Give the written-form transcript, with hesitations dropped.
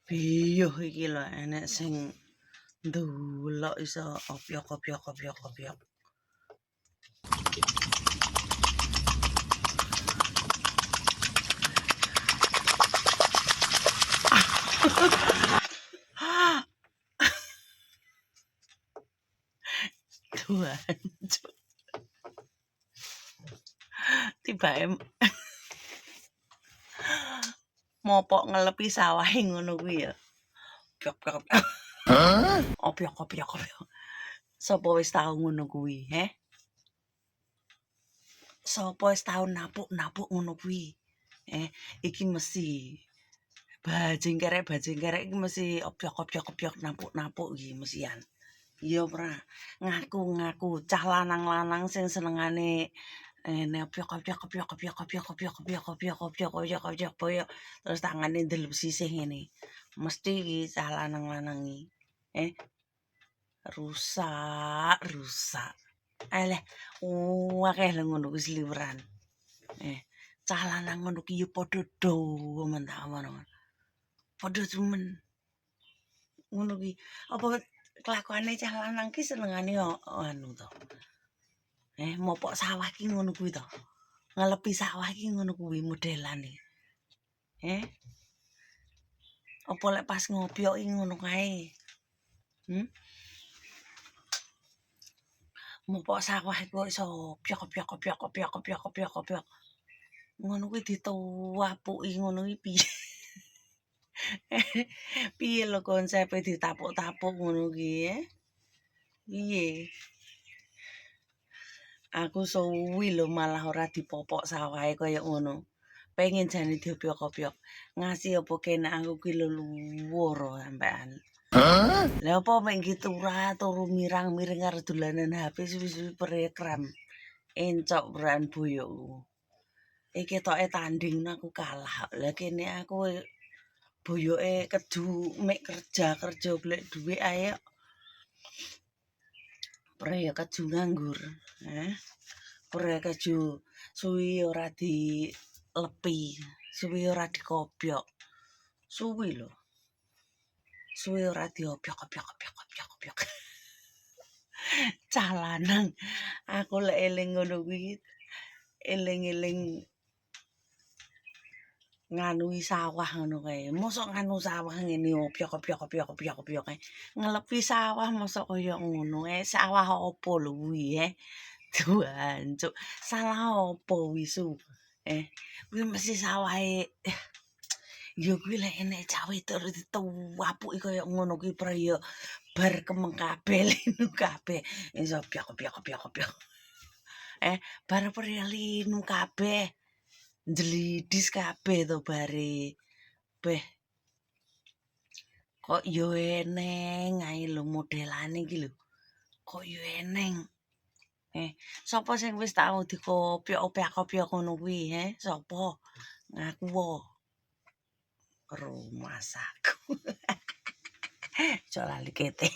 Piyuh iki lho enek sing ndelok iso opyok. Tuhan, Cuk. Tibake mopok ngelepi sawahe ngono kuwi ya. Pyok. Opyok. Sapa wis tau ngono kuwi, Sapa wis tau napuk ngono kuwi? Iki mesti bajing kerek iki mesti opyok napuk iki mesian. Iya ora ngaku cah lanang-lanang sing senengane ne opyok terus tangane ndelep sisih ngene. Mesti iki cah lanang-lanang iki. Rusak. Alah, akeh lho ngono kuwi sliweran. Cah lanang ngono ki ya padha do men tak ngono. Padha demen. Ngono ki apa kelakuane cah lanang ki senengane anu to. Mopok sawah ki ngono kuwi to. Ngelepi sawah ki ngono kuwi modelane. Apa lek pas ngopyoki ngono kae. Mopok sawah iku iso opyok. Ngono kuwi dituwapuki ngono kuwi piye? Piye lho konsepe ditapuk-tapuk ngono ki, Piye? Aku suwi lho malah ora dipopok sawahe kaya ngono. Pengen jane diopyok-opyok. Ngasih apa kene aku ki lho luwur sampean. Lah apa mek gitu turu mirang-miring karo dolanan HP suwi-suwi perih krem. Encok beran boyokku. Ketoke tanding aku kalah. Lah kene aku boyoke kedu mek kerja golek dhuwit ae. Perih keju nganggur. Perih keju suwi ora dilepi, suwi ora dikopyok. Suwi lho. Suwi ora diopyok. Cah lanang. Aku lek eling ngono kuwi eling-eling nganui sawah ngono kae. Mosok nganu sawah ngene opyok. Ngelepi sawah mosok kaya ngono. Sawah apa lho kuwi, Tuhan, Cuk. Salah apa wisu? Kuwi mesti sawahe ya kuwi lek enek cah wedok dituwapuki kaya ngono kuwi praya bar kemeng kabeh linu kabeh. Iso opyok. Bar praya linu kabeh. Njlidis kabeh to bare. Beh. Kok yo eneng ae lho modelane iki lho. Kok yo eneng. Sapa sing wis tau dikopyok ngono kuwi, Sapa? Ngaku wae. Rumasaku. Aja lali kete.